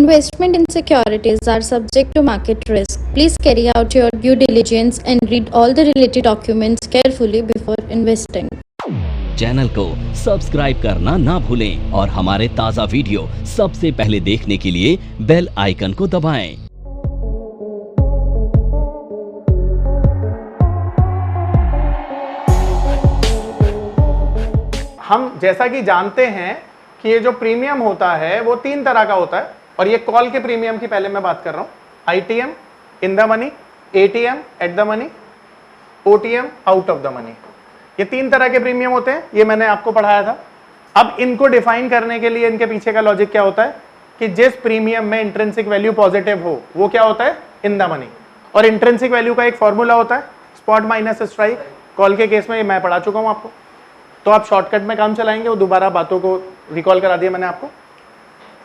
Investment in securities are subject to market risk. Please carry out your due diligence and read all the related documents carefully before investing. Channel को subscribe करना ना भूलें और हमारे ताज़ा video सबसे पहले देखने के लिए बेल आइकन को दबाएं। हम जैसा कि जानते हैं कि ये जो प्रीमियम होता है वो तीन तरह का होता है, और ये कॉल के प्रीमियम की पहले मैं बात कर रहा हूँ। ITM in the money, ATM at the money, OTM out of the money, ये तीन तरह के प्रीमियम होते हैं। ये मैंने आपको पढ़ाया था। अब इनको डिफाइन करने के लिए इनके पीछे का लॉजिक क्या होता है कि जिस प्रीमियम में इंट्रिंसिक वैल्यू पॉजिटिव हो वो क्या होता है, इन द मनी। और इंट्रिंसिक वैल्यू का एक फॉर्मूला होता है स्पॉट माइनस स्ट्राइक। कॉल के केस में ये मैं पढ़ा चुका हूं आपको, तो आप शॉर्टकट में काम चलाएंगे, वो दोबारा बातों को रिकॉल करा दिया मैंने आपको।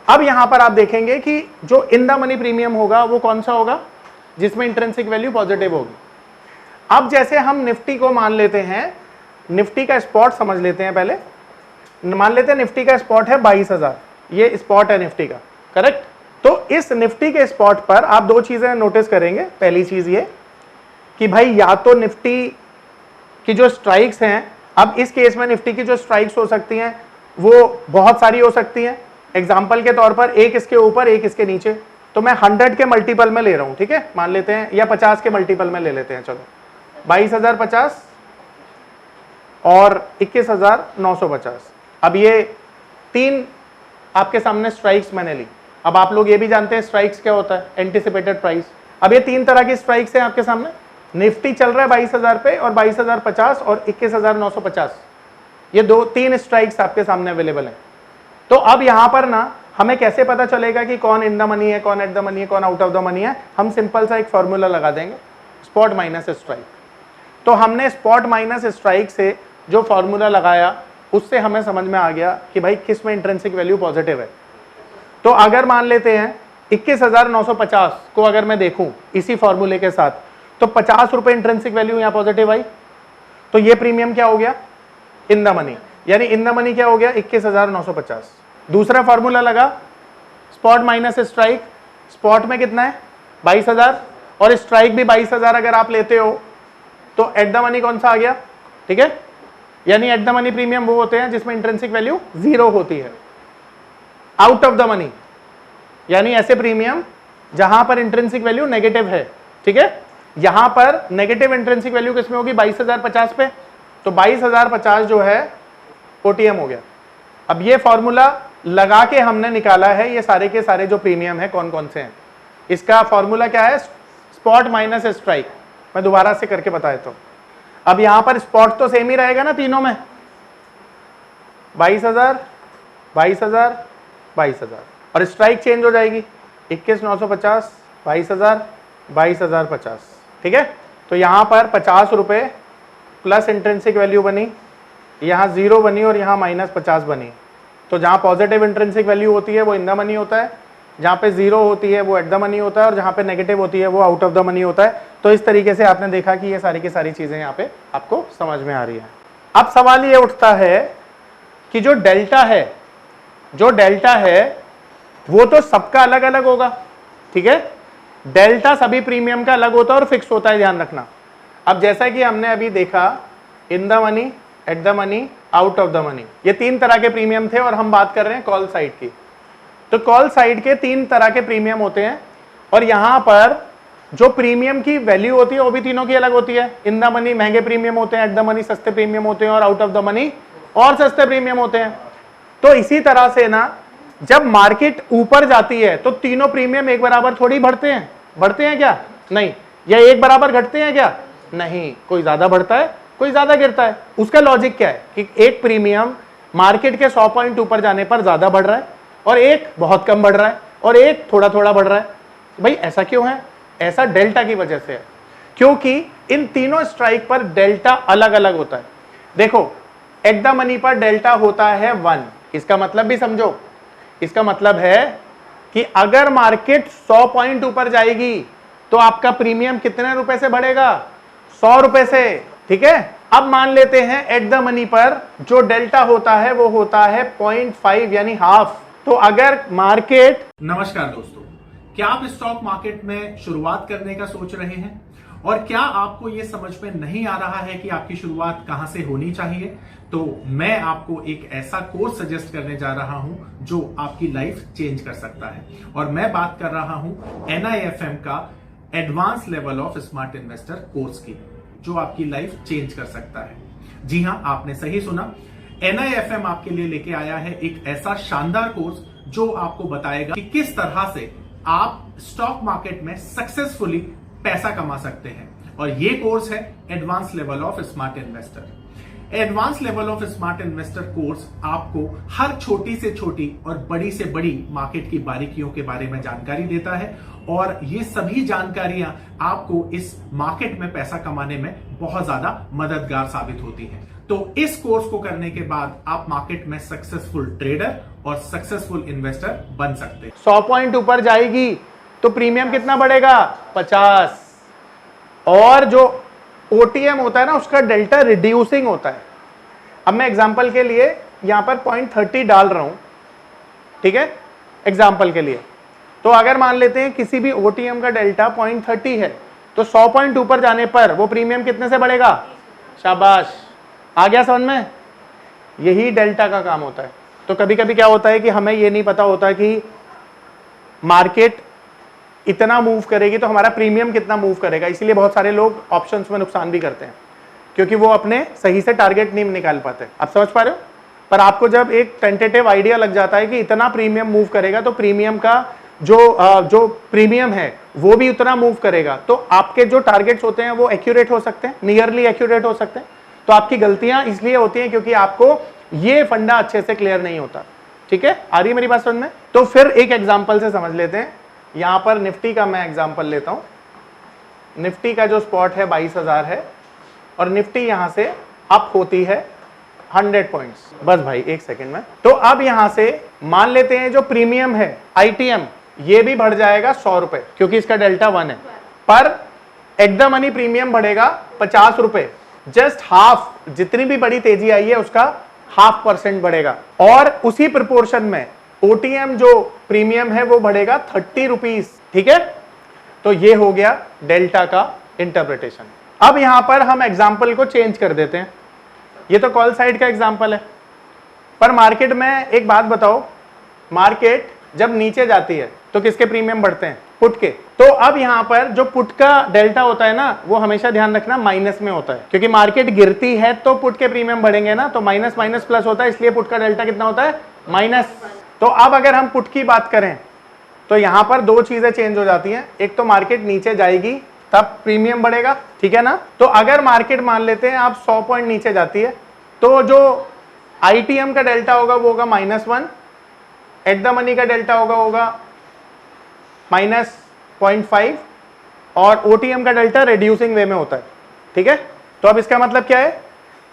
अब यहां पर आप देखेंगे कि जो इन द मनी प्रीमियम होगा वो कौन सा होगा, जिसमें इंट्रिंसिक वैल्यू पॉजिटिव होगी। अब जैसे हम निफ्टी को मान लेते हैं, निफ्टी का स्पॉट समझ लेते हैं पहले। मान लेते हैं निफ्टी का स्पॉट है 22,000, ये स्पॉट है निफ्टी का, करेक्ट। तो इस निफ्टी के स्पॉट पर आप दो चीजें नोटिस करेंगे। पहली चीज ये कि भाई या तो निफ्टी की जो स्ट्राइक्स हैं, अब इस केस में निफ्टी की जो स्ट्राइक्स हो सकती हैं वो बहुत सारी हो सकती हैं। एग्जाम्पल के तौर पर एक इसके ऊपर एक इसके नीचे, तो मैं 100 के मल्टीपल में ले रहा हूं, ठीक है, मान लेते हैं, या 50 के मल्टीपल में ले लेते हैं। चलो 22,050 और 21,950। अब ये तीन आपके सामने स्ट्राइक्स मैंने ली। अब आप लोग ये भी जानते हैं स्ट्राइक्स क्या होता है, एंटिसिपेटेड प्राइस। अब ये तीन तरह की स्ट्राइक्स हैं आपके सामने। निफ्टी चल रहा है 22,000 पे, और 22,050 और 21,950, ये तीन स्ट्राइक्स आपके सामने अवेलेबल हैं। तो अब यहां पर ना हमें कैसे पता चलेगा कि कौन इन द मनी है, कौन एट द मनी है, कौन आउट ऑफ द मनी है। हम सिंपल सा एक फॉर्मूला लगा देंगे, स्पॉट माइनस स्ट्राइक। तो हमने स्पॉट माइनस स्ट्राइक से जो फॉर्मूला लगाया उससे हमें समझ में आ गया कि भाई किस में इंट्रिंसिक वैल्यू पॉजिटिव है। तो अगर मान लेते हैं 21,950 को अगर मैं देखूं इसी फॉर्मूले के साथ, तो 50 रुपए इंट्रिंसिक वैल्यू यहां पॉजिटिव आई, तो ये प्रीमियम क्या हो गया, इन द मनी। यानी इन द मनी क्या हो गया, 21,950। दूसरा फॉर्मूला लगा स्पॉट माइनस स्ट्राइक। स्पॉट में कितना है 22,000, और स्ट्राइक भी 22,000 अगर आप लेते हो तो एट द मनी कौन सा आ गया, ठीक है। यानी एट द मनी प्रीमियम वो होते हैं जिसमें इंट्रिंसिक वैल्यू 0 होती है। आउट ऑफ द मनी यानी ऐसे प्रीमियम जहां पर इंट्रिंसिक वैल्यू नेगेटिव है, ठीक है। यहां पर नेगेटिव इंट्रिंसिक वैल्यू किसमें होगी, 22,050 पे, तो 22,050 जो है ओटीएम हो गया। अब ये फॉर्मूला लगा के हमने निकाला है ये सारे के सारे जो प्रीमियम है कौन कौन से हैं। इसका फॉर्मूला क्या है, स्पॉट माइनस स्ट्राइक। मैं दोबारा से करके बता देता हूं। अब यहां पर स्पॉट तो सेम ही रहेगा ना तीनों में, 22,000 22,000 22,000, और स्ट्राइक चेंज हो जाएगी 21,950 22,000 22,050, ठीक है। तो यहां पर 50 रुपए प्लस इंट्रिंसिक वैल्यू बनी, यहां 0 बनी और यहां -50 बनी। तो जहां पॉजिटिव इंट्रिंसिक वैल्यू होती है वो इन द मनी होता है, जहां पे 0 होती है वो एट द मनी होता है, और जहां पे नेगेटिव होती है वो आउट ऑफ द मनी होता है। तो इस तरीके से आपने देखा कि ये सारी की सारी चीजें यहाँ पे आपको समझ में आ रही है। अब सवाल ये उठता है कि जो डेल्टा है वो तो सबका अलग अलग होगा, ठीक है। डेल्टा सभी प्रीमियम का अलग होता है और फिक्स होता है, ध्यान रखना। अब जैसा कि हमने अभी देखा, in the money, at the money, out of the money, ये तीन तरह के प्रीमियम थे, और हम बात कर रहे हैं कॉल साइड की। तो कॉल साइड के तीन तरह के प्रीमियम होते हैं, और यहां पर जो प्रीमियम की वैल्यू होती है वो भी तीनों की अलग होती है। इन द मनी महंगे प्रीमियम होते हैं, एट द मनी सस्ते प्रीमियम होते हैं, और आउट ऑफ द मनी और सस्ते प्रीमियम होते हैं। तो इसी तरह से ना जब मार्केट ऊपर जाती है तो तीनों प्रीमियम एक बराबर थोड़ी बढ़ते हैं क्या, नहीं। या एक बराबर घटते हैं क्या, नहीं। कोई ज्यादा बढ़ता है, कोई ज्यादा गिरता है। उसका लॉजिक क्या है कि एक प्रीमियम मार्केट के 100 पॉइंट ऊपर जाने पर ज्यादा बढ़ रहा है, और एक बहुत कम बढ़ रहा है, और एक थोड़ा थोड़ा बढ़ रहा है। भाई ऐसा क्यों है, ऐसा डेल्टा की वजह से है, क्योंकि इन तीनों स्ट्राइक पर डेल्टा अलग अलग होता है। देखो एट द मनी पर डेल्टा होता है 1, इसका मतलब भी समझो। इसका मतलब है कि अगर मार्केट 100 पॉइंट ऊपर जाएगी तो आपका प्रीमियम कितने रुपए से बढ़ेगा, 100 रुपए से, ठीक है। अब मान लेते हैं एट द मनी पर जो डेल्टा होता है वो होता है 0.5 यानी हाफ। तो अगर मार्केट, नमस्कार दोस्तों, क्या आप स्टॉक मार्केट में शुरुआत करने का सोच रहे हैं और क्या आपको यह समझ में नहीं आ रहा है कि आपकी शुरुआत कहां से होनी चाहिए, तो मैं आपको एक ऐसा कोर्स सजेस्ट करने जा रहा हूं जो आपकी लाइफ चेंज कर सकता है। और मैं बात कर रहा हूं NIFM का advance level of smart investor course की, जो आपकी लाइफ चेंज कर सकता है। जी हां, आपने सही सुना, NIFM आपके लिए लेके आया है एक ऐसा शानदार कोर्स जो आपको बताएगा कि किस तरह से आप स्टॉक मार्केट में सक्सेसफुली पैसा कमा सकते हैं। और ये कोर्स है advance level of smart investor. Advance level of smart investor course आपको हर छोटी से छोटी और बड़ी से बड़ी मार्केट की बारीकियों के बारे में जानकारी देता है, और ये सभी जानकारियां आपको इस मार्केट में पैसा कमाने में बहुत ज्यादा मददगार साबित होती हैं। तो इस कोर्स को करने के बाद आप मार्केट में सक्सेसफुल ट्रेडर और सक्सेसफुल इन्वेस्टर बन सकते हैं। 100 पॉइंट ऊपर जाएगी तो प्रीमियम कितना बढ़ेगा? 50। और जो OTM होता है ना, उसका डेल्टा रिड्यूसिंग होता है। अब मैं एग्जांपल के लिए यहां पर 0.30 डाल रहा हूं, ठीक है, एग्जांपल के लिए। तो अगर मान लेते हैं किसी भी OTM का डेल्टा 0.30 है, तो 100 पॉइंट ऊपर जाने पर वो प्रीमियम कितने से बढ़ेगा? शाबाश, आ गया समझ में? यही डेल्टा का काम होता है। तो कभी कभी क्या होता है कि हमें ये नहीं पता होता कि मार्केट इतना मूव करेगी तो हमारा प्रीमियम कितना मूव करेगा, इसलिए बहुत सारे लोग ऑप्शंस में नुकसान भी करते हैं क्योंकि वो अपने सही से टारगेट नहीं निकाल पाते। आप समझ पा रहे हो? पर आपको जब एक टेंटेटिव आइडिया लग जाता है कि इतना प्रीमियम मूव करेगा, तो प्रीमियम का जो प्रीमियम है वो भी उतना मूव करेगा, तो आपके जो टारगेट्स होते हैं वो एक्यूरेट हो सकते हैं, नियरली एक्यूरेट हो सकते हैं। तो आपकी गलतियां इसलिए होती हैं क्योंकि आपको ये फंडा अच्छे से क्लियर नहीं होता। ठीक है, आ रही है मेरी बात समझ में? तो फिर एक एग्जांपल से समझ लेते हैं। यहां पर निफ्टी का मैं एग्जांपल लेता हूं। निफ्टी का जो स्पॉट है 22,000 है और निफ्टी यहां से अप होती है 100 पॉइंट्स। बस भाई एक सेकंड में। तो अब यहां से मान लेते हैं जो प्रीमियम है ITM, ये भी बढ़ जाएगा 100 रुपए क्योंकि इसका डेल्टा 1 है, पर एट द मनी प्रीमियम बढ़ेगा 50 रुपए, जस्ट हाफ। जितनी भी बड़ी तेजी आई है उसका 0.5% बढ़ेगा। और उसी प्रोपोर्शन में OTM जो प्रीमियम है वो बढ़ेगा 30 रुपीज। ठीक है, तो ये हो गया डेल्टा का इंटरप्रिटेशन। अब यहां पर हम एग्जाम्पल को चेंज कर देते हैं। ये तो कॉल साइड का एग्जाम्पल है, पर मार्केट में एक बात बताओ, मार्केट जब नीचे जाती है तो किसके प्रीमियम बढ़ते हैं? पुट के। तो अब यहां पर जो पुट का डेल्टा होता है ना, वो हमेशा ध्यान रखना माइनस में होता है, क्योंकि मार्केट गिरती है तो पुट के प्रीमियम बढ़ेंगे ना, तो माइनस माइनस प्लस होता है, इसलिए पुट का डेल्टा कितना होता है? माइनस। तो अब अगर हम पुट की बात करें तो यहां पर दो चीजें चेंज हो जाती हैं। एक तो मार्केट नीचे जाएगी तब प्रीमियम बढ़ेगा, ठीक है ना। तो अगर मार्केट मान लेते हैं आप 100 पॉइंट नीचे जाती है, तो जो ITM का डेल्टा होगा वो होगा -1, एट द मनी का डेल्टा होगा -0.5, और OTM का डेल्टा रिड्यूसिंग वे में होता है। ठीक है, तो अब इसका मतलब क्या है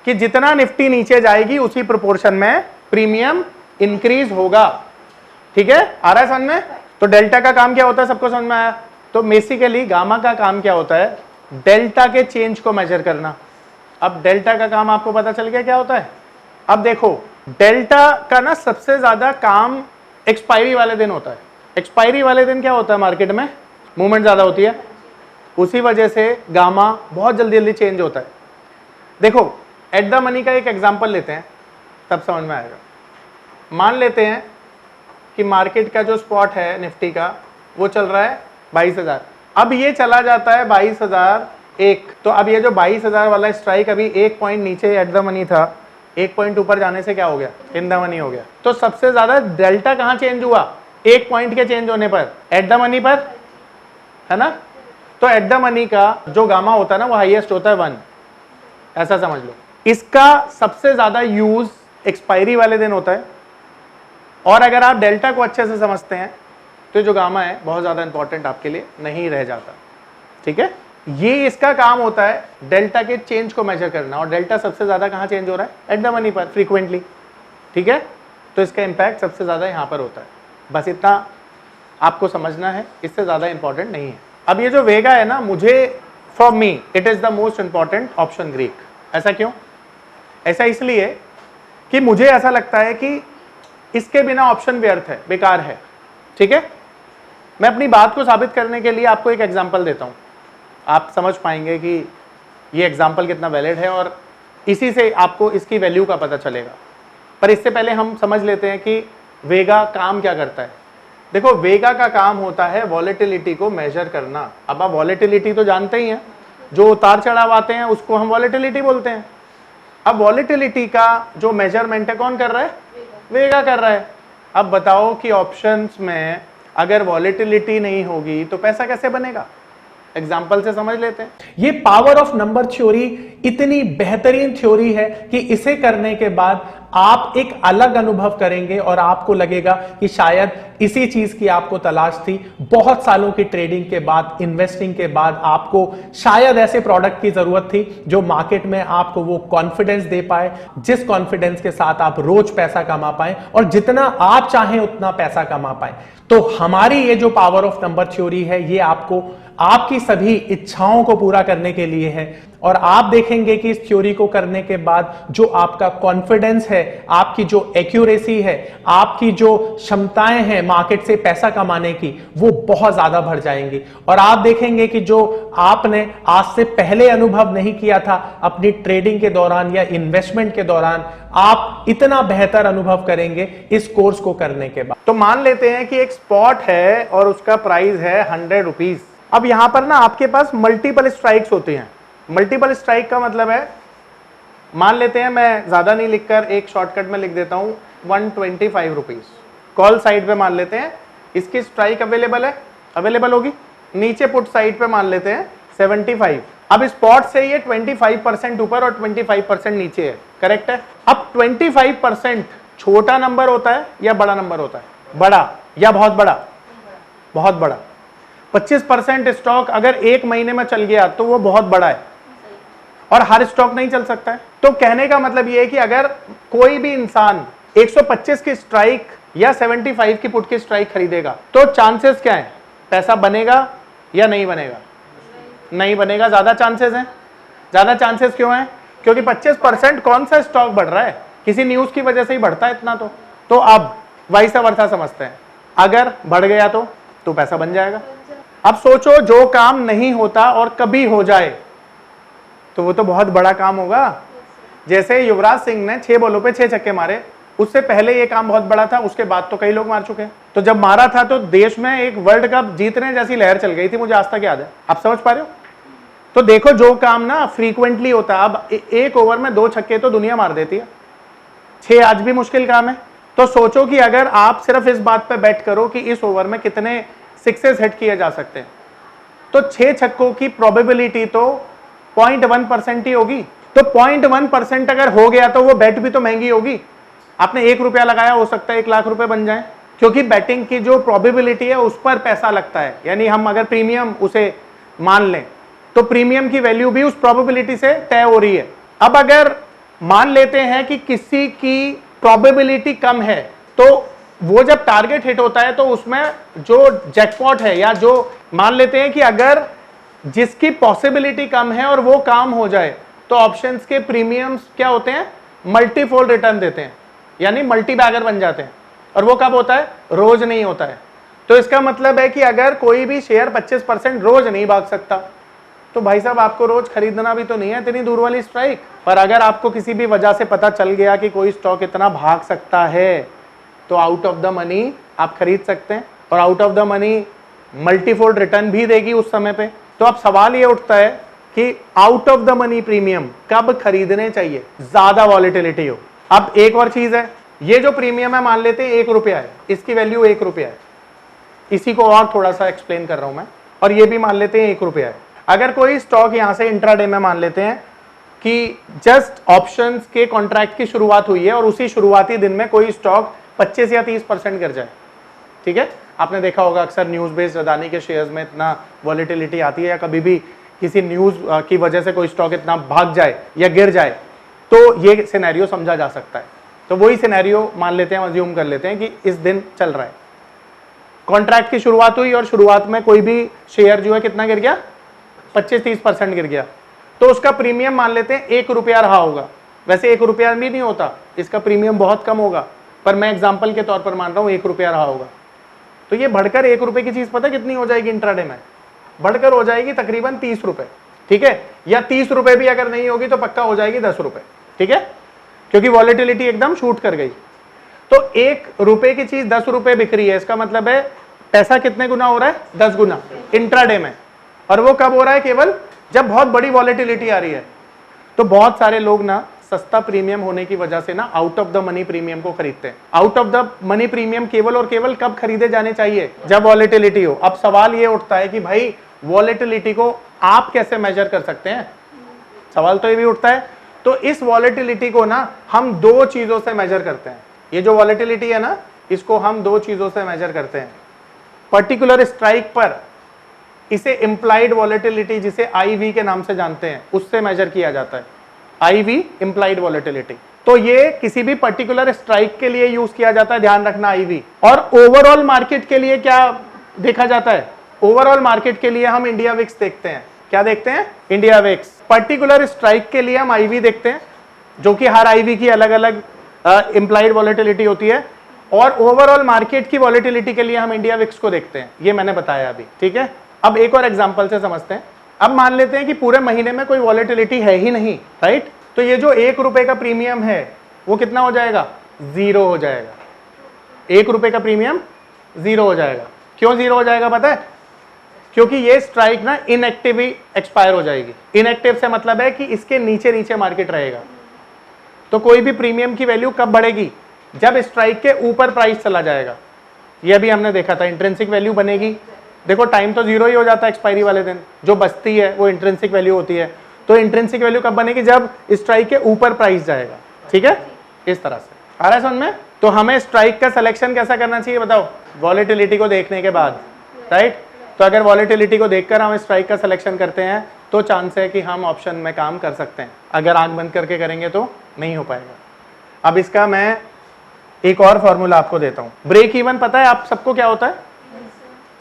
कि जितना निफ्टी नीचे जाएगी उसी प्रोपोर्शन में प्रीमियम इंक्रीज होगा। ठीक है, आ रहा है समझ में? तो डेल्टा का काम क्या होता है, सबको समझ में आया? तो बेसिकली गामा का काम क्या होता है? डेल्टा के चेंज को मेजर करना। अब डेल्टा का काम आपको पता चल गया क्या होता है? अब देखो, डेल्टा का ना सबसे ज्यादा काम एक्सपायरी वाले दिन होता है। एक्सपायरी वाले दिन क्या होता है? मार्केट में मूवमेंट ज्यादा होती है, उसी वजह से गामा बहुत जल्दी जल्दी चेंज होता है। देखो, एट द मनी का एक एग्जांपल लेते हैं, तब समझ में आएगा। मान लेते हैं कि मार्केट का जो स्पॉट है निफ्टी का वो चल रहा है 22,000। अब ये चला जाता है 22,001। तो अब ये जो 22,000 वाला स्ट्राइक अभी एक पॉइंट नीचे एट द मनी था, एक पॉइंट ऊपर जाने से क्या हो गया? इन द मनी हो गया। तो सबसे ज्यादा डेल्टा कहां चेंज हुआ? एक पॉइंट के चेंज होने पर, एट द मनी पर, है ना। तो एट द मनी का जो गामा होता है ना वो हाईएस्ट होता है 1, ऐसा समझ लो। इसका सबसे ज्यादा यूज एक्सपायरी वाले दिन होता है। और अगर आप डेल्टा को अच्छे से समझते हैं तो जो गामा है बहुत ज्यादा इंपॉर्टेंट आपके लिए नहीं रह जाता। ठीक है, ये इसका काम होता है डेल्टा के चेंज को मेजर करना, और डेल्टा सबसे ज्यादा कहां चेंज हो रहा है? एट द मनी पर, फ्रीक्वेंटली। ठीक है, तो इसका इंपैक्ट सबसे ज्यादा यहां पर होता है। बस इतना आपको समझना है, इससे ज्यादा इंपॉर्टेंट नहीं है। अब ये जो वेगा है ना, मुझे, for me it is the most important option Greek. ऐसा क्यों? ऐसा इसलिए कि मुझे ऐसा लगता है कि इसके बिना ऑप्शन व्यर्थ है, बेकार है। ठीक है, मैं अपनी बात को साबित करने के लिए आपको एक एग्जांपल देता हूं, आप समझ पाएंगे कि ये एग्जांपल कितना वैलिड है और इसी से आपको इसकी वैल्यू का पता चलेगा। पर इससे पहले हम समझ लेते हैं कि वेगा काम क्या करता है। देखो, वेगा का काम होता है वॉलेटिलिटी को मेजर करना। अब आप वॉलेटिलिटी तो जानते ही हैं, जो उतार चढ़ाव आते हैं उसको हम वॉलेटिलिटी बोलते हैं। अब वॉलेटिलिटी का जो मेजरमेंट है कौन कर रहा है? वेगा कर रहा है। अब बताओ कि ऑप्शंस में अगर वॉलेटिलिटी नहीं होगी तो पैसा कैसे बनेगा? एग्जाम्पल से समझ लेते हैं। ये पावर ऑफ नंबर थ्योरी इतनी बेहतरीन थ्योरी है कि इसे करने के बाद आप एक अलग अनुभव करेंगे और आपको लगेगा कि शायद इसी चीज की आपको तलाश थी। बहुत सालों की ट्रेडिंग के बाद, इन्वेस्टिंग के बाद आपको शायद ऐसे प्रोडक्ट की जरूरत थी जो मार्केट में आपको वो कॉन्फिडेंस दे पाए, जिस कॉन्फिडेंस के साथ आप रोज पैसा कमा पाए और जितना आप चाहें उतना पैसा कमा पाए। तो हमारी ये जो पावर ऑफ नंबर थ्योरी है, ये आपको आपकी सभी इच्छाओं को पूरा करने के लिए है। और आप देखेंगे कि इस थ्योरी को करने के बाद जो आपका कॉन्फिडेंस है, आपकी जो एक्यूरेसी है, आपकी जो क्षमताएं हैं मार्केट से पैसा कमाने की, वो बहुत ज्यादा बढ़ जाएंगी। और आप देखेंगे कि जो आपने आज से पहले अनुभव नहीं किया था अपनी ट्रेडिंग के दौरान या इन्वेस्टमेंट के दौरान, आप इतना बेहतर अनुभव करेंगे इस कोर्स को करने के बाद। तो मान लेते हैं कि एक स्पॉट है और उसका प्राइस है 100 रुपीज। अब यहां पर ना आपके पास मल्टीपल स्ट्राइक्स होती हैं। मल्टीपल स्ट्राइक का मतलब है, मान लेते हैं, मैं ज्यादा नहीं लिखकर एक शॉर्टकट में लिख देता हूं 125 रुपीज। कॉल साइड पे मान लेते हैं इसकी स्ट्राइक अवेलेबल है, अवेलेबल होगी। नीचे पुट साइड पे मान लेते हैं 75। अब स्पॉट से ये 25% ऊपर और 25% नीचे है, करेक्ट है। अब 25% छोटा नंबर होता है या बड़ा नंबर होता है? बड़ा या बहुत बड़ा? बहुत बड़ा। 25% स्टॉक अगर एक महीने में चल गया तो वो बहुत बड़ा है और हर स्टॉक नहीं चल सकता है। तो कहने का मतलब ये है कि अगर कोई भी इंसान 125 की स्ट्राइक या 75 की पुट की स्ट्राइक खरीदेगा तो चांसेस क्या है? पैसा बनेगा या नहीं बनेगा? नहीं बनेगा, ज्यादा चांसेस हैं। ज्यादा चांसेस क्यों हैं? क्योंकि 25% कौन सा स्टॉक बढ़ रहा है? किसी न्यूज की वजह से ही बढ़ता है इतना। तो अब वाइसा वर्सा समझते हैं, अगर बढ़ गया तो पैसा बन जाएगा। अब सोचो, जो काम नहीं होता और कभी हो जाए तो वो तो बहुत बड़ा काम होगा। जैसे युवराज सिंह ने 6 बॉलों पे 6 छक्के मारे, उससे पहले ये काम बहुत बड़ा था, उसके बाद तो कई लोग मार चुके हैं। तो जब मारा था तो देश में एक वर्ल्ड कप जीतने जैसी लहर चल गई थी, मुझे आज तक याद है। आप समझ पा रहे हो? तो देखो, जो काम ना फ्रीक्वेंटली होता है, अब एक ओवर में 2 छक्के तो दुनिया मार देती है, 6 आज भी मुश्किल काम है। तो सोचो कि अगर आप सिर्फ इस बात पे बेट करो कि इस ओवर में कितने सिक्सेस हिट किए जा सकते हैं, तो 6 छक्कों की प्रोबेबिलिटी तो 0.1% ही होगी। तो 0.1% अगर हो गया तो वो बेट भी तो महंगी होगी। आपने 1 रुपया लगाया, हो सकता है 1 लाख रुपए बन जाए, क्योंकि बैटिंग की जो प्रोबेबिलिटी है उस पर पैसा लगता है। यानी हम अगर प्रीमियम उसे मान लें तो प्रीमियम की वैल्यू भी उस प्रोबेबिलिटी से तय हो रही है। अब अगर मान लेते हैं कि किसी की प्रोबेबिलिटी कम है, तो वो जब टारगेट हिट होता है तो उसमें जो जैकपॉट है, या जो मान लेते हैं कि अगर जिसकी पॉसिबिलिटी कम है और वो काम हो जाए, तो ऑप्शंस के प्रीमियम्स क्या होते हैं? मल्टीफोल्ड रिटर्न देते हैं, यानी मल्टी बैगर बन जाते हैं। और वो कब होता है? रोज नहीं होता है। तो इसका मतलब है कि अगर कोई भी शेयर 25% रोज नहीं भाग सकता, तो भाई साहब आपको रोज खरीदना भी तो नहीं है इतनी दूर वाली स्ट्राइक। पर अगर आपको किसी भी वजह से पता चल गया कि कोई स्टॉक इतना भाग सकता है, तो आउट ऑफ द मनी आप खरीद सकते हैं, और out of the money multifold return भी देगी उस समय पे। तो अब सवाल ये उठता है कि out of the money premium कब खरीदने चाहिए? ज्यादा वॉलेटिलिटी हो। अब एक और चीज है, ये जो प्रीमियम है मान लेते हैं 1 रुपया है, इसकी वैल्यू 1 रुपया है। इसी को और थोड़ा सा एक्सप्लेन कर रहा हूं मैं। और ये भी मान लेते हैं 1 रुपया है। अगर कोई स्टॉक यहां से इंट्राडे में मान लेते हैं कि जस्ट ऑप्शंस के कॉन्ट्रैक्ट की शुरुआत हुई है और उसी शुरुआती दिन में कोई स्टॉक 25 या 30% गिर जाए, ठीक है। आपने देखा होगा अक्सर न्यूज बेस्ड अदानी के शेयर्स में इतना वॉलेटिलिटी आती है, या कभी भी किसी न्यूज की वजह से कोई स्टॉक इतना भाग जाए या गिर जाए, तो ये सिनेरियो समझा जा सकता है। तो वही सिनेरियो मान लेते हैं, अज्यूम कर लेते हैं कि इस दिन चल रहा है, कॉन्ट्रैक्ट की शुरुआत हुई और शुरुआत में कोई भी शेयर जो है कितना गिर गया? 25-30% गिर गया, तो उसका प्रीमियम मान लेते हैं 1 रुपया रहा होगा। वैसे 1 रुपया भी नहीं होता, इसका प्रीमियम बहुत कम होगा, पर मैं एग्जाम्पल के तौर पर मान रहा हूं 1 रुपया रहा होगा, तो ये बढ़कर 1 रुपए की चीज पता कितनी हो जाएगी इंट्राडे में? बढ़कर हो जाएगी तकरीबन 30 रुपए, ठीक है, या 30 रुपए भी अगर नहीं होगी तो पक्का हो जाएगी 10 रुपए, ठीक है, क्योंकि वॉलेटिलिटी एकदम शूट कर गई। तो 1 रुपए की चीज 10 रुपए बिक रही है, इसका मतलब है पैसा कितने गुना हो रहा है? 10 गुना इंट्राडे में। और वो कब हो रहा है? केवल जब बहुत बड़ी वॉलेटिलिटी आ रही है। तो बहुत सारे लोग ना सस्ता प्रीमियम होने की वजह से ना out of the money premium को खरीदते हैं। Out of the money premium केवल और केवल कब खरीदे जाने चाहिए? जब वॉलेटिलिटी हो। अब सवाल ये उठता है कि भाई वॉलेटिलिटी को आप कैसे मेजर कर सकते हैं? सवाल तो ये भी उठता है। तो इस वॉलेटिलिटी को ना हम 2 चीजों से मेजर करते हैं। ये जो वॉलेटिलिटी है ना, इसको हम 2 चीजों से मेजर करते हैं। पर्टिकुलर स्ट्राइक पर इसे इंप्लाइड वॉलेटिलिटी, जिसे IV के नाम से जानते हैं, उससे मेजर किया जाता है। IV implied volatility. तो ये किसी भी पर्टिकुलर स्ट्राइक के लिए यूज किया जाता है, ध्यान रखना IV। और ओवरऑल मार्केट के लिए क्या देखा जाता है? ओवरऑल मार्केट के लिए हम इंडिया विक्स देखते हैं। क्या देखते हैं? India VIX. पर्टिकुलर स्ट्राइक के लिए हम IV देखते हैं, जो कि हर IV की अलग अलग इंप्लाइड वॉलेटिलिटी होती है। और ओवरऑल मार्केट की वॉलेटिलिटी के लिए हम इंडिया विक्स को देखते हैं। ये मैंने बताया अभी, ठीक है। अब एक और एग्जांपल से समझते हैं। अब मान लेते हैं कि पूरे महीने में कोई वॉलेटिलिटी है ही नहीं, राइट? तो ये जो 1 रुपए का प्रीमियम है वो कितना हो जाएगा? 0 हो जाएगा। 1 रुपए का प्रीमियम 0 हो जाएगा। क्यों 0 हो जाएगा पता है? क्योंकि ये स्ट्राइक ना इनएक्टिव ही एक्सपायर हो जाएगी। इनएक्टिव से मतलब है कि इसके नीचे नीचे मार्केट रहेगा। तो कोई भी प्रीमियम की वैल्यू कब बढ़ेगी? जब स्ट्राइक के ऊपर प्राइस चला जाएगा। ये भी हमने देखा था, इंट्रिंसिक वैल्यू बनेगी। देखो टाइम तो 0 ही हो जाता है एक्सपायरी वाले दिन, जो बचती है वो इंट्रिंसिक वैल्यू होती है। तो इंट्रिंसिक वैल्यू कब बनेगी? जब स्ट्राइक के ऊपर प्राइस जाएगा, ठीक है। इस तरह से आ रहा है समझ में? तो हमें स्ट्राइक का सिलेक्शन कैसा करना चाहिए बताओ? वॉलेटिलिटी को देखने के बाद, राइट? तो अगर वॉलेटिलिटी को देखकर हम स्ट्राइक का सिलेक्शन करते हैं तो चांस है कि हम ऑप्शन में काम कर सकते हैं। अगर आंख बंद करके करेंगे तो नहीं हो पाएगा। अब इसका मैं एक और फॉर्मूला आपको देता हूं। ब्रेक इवन पता है आप सबको क्या होता है?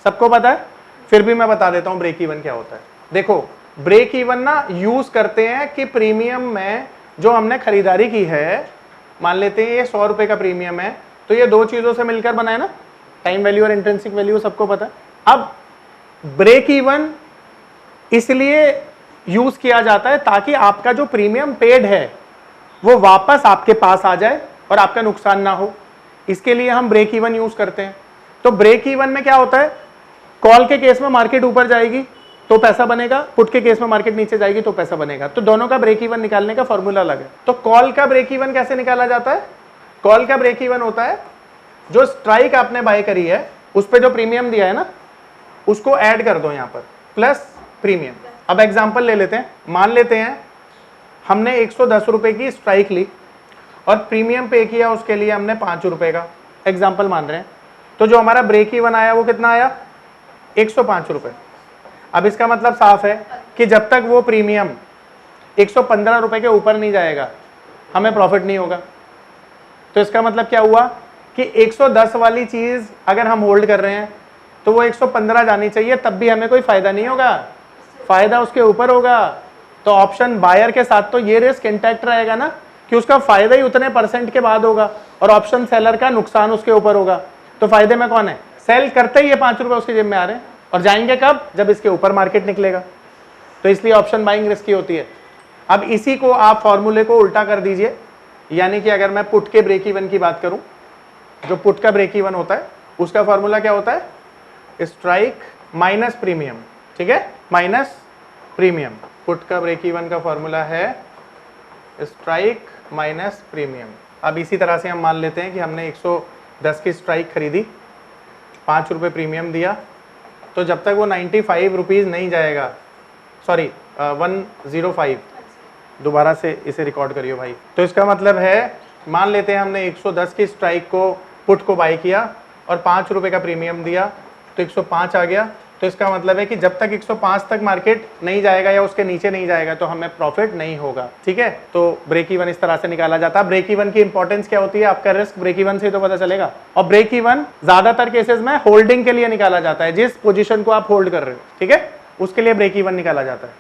सबको पता है, फिर भी मैं बता देता हूं ब्रेक इवन क्या होता है। देखो ब्रेक इवन ना यूज करते हैं कि प्रीमियम में जो हमने खरीदारी की है, मान लेते हैं ये 100 रुपए का प्रीमियम है, तो ये 2 चीजों से मिलकर बना है ना, टाइम वैल्यू और इंट्रिंसिक वैल्यू, सबको पता है। अब ब्रेक इवन इसलिए यूज किया जाता है ताकि आपका जो प्रीमियम पेड है वो वापस आपके पास आ जाए और आपका नुकसान ना हो। इसके लिए हम ब्रेक इवन यूज करते हैं। तो ब्रेक इवन में क्या होता है? कॉल के केस में मार्केट ऊपर जाएगी तो पैसा बनेगा, पुट के केस में मार्केट नीचे जाएगी तो पैसा बनेगा। तो दोनों का ब्रेक इवन निकालने का फॉर्मूला अलग है। तो कॉल का ब्रेक इवन कैसे निकाला जाता है? कॉल का ब्रेक इवन होता है जो स्ट्राइक आपने बाय करी है उस पर जो प्रीमियम दिया है ना, उसको ऐड कर दो यहां पर, प्लस प्रीमियम। अब एग्जांपल ले लेते हैं। मान लेते हैं हमने 110 रुपए की स्ट्राइक ली और प्रीमियम पे किया, उसके लिए हमने 5 रुपए का, एग्जांपल मान रहे हैं। तो जो हमारा ब्रेक इवन आया वो कितना आया? 105 रुपए। अब इसका मतलब साफ है कि जब तक वो प्रीमियम 115 रुपए के ऊपर नहीं जाएगा हमें प्रॉफिट नहीं होगा। तो इसका मतलब क्या हुआ कि 110 वाली चीज अगर हम होल्ड कर रहे हैं तो वो 115 जानी चाहिए, तब भी हमें कोई फायदा नहीं होगा, फायदा उसके ऊपर होगा। तो ऑप्शन बायर के साथ तो ये रिस्क इंटैक्ट रहेगा ना कि उसका फायदा ही उतने % के बाद होगा, और ऑप्शन सेलर का नुकसान उसके ऊपर होगा। तो फायदे में कौन है? सेल करते ही ये 5 रुपए उसके जेब में आ रहे हैं, और जाएंगे कब? जब इसके ऊपर मार्केट निकलेगा। तो इसलिए ऑप्शन बाइंग रिस्की होती है। अब इसी को आप फॉर्मूले को उल्टा कर दीजिए, यानी कि अगर मैं पुट के ब्रेक इवन की बात करूं, जो पुट का ब्रेक इवन होता है उसका फॉर्मूला क्या होता है? स्ट्राइक माइनस प्रीमियम, ठीक है, माइनस प्रीमियम। पुट का ब्रेक इवन का फॉर्मूला है स्ट्राइक माइनस प्रीमियम। अब इसी तरह से हम मान लेते हैं कि हमने 110 की स्ट्राइक खरीदी, 5 रुपए प्रीमियम दिया, तो जब तक वो 95 रुपीज नहीं जाएगा, सॉरी 105, दोबारा से इसे रिकॉर्ड करियो भाई। तो इसका मतलब है मान लेते हैं हमने 110 की स्ट्राइक को पुट को बाय किया और 5 रुपए का प्रीमियम दिया, तो 105 आ गया। तो इसका मतलब है कि जब तक 105 तक मार्केट नहीं जाएगा या उसके नीचे नहीं जाएगा तो हमें प्रॉफिट नहीं होगा, ठीक है। तो ब्रेक इवन इस तरह से निकाला जाता है। ब्रेक इवन की इंपॉर्टेंस क्या होती है? आपका रिस्क ब्रेक इवन से तो पता चलेगा। और ब्रेक इवन ज्यादातर केसेस में होल्डिंग के लिए निकाला जाता है, जिस पोजीशन को आप होल्ड कर रहे हो, ठीक है, उसके लिए ब्रेक इवन निकाला जाता है।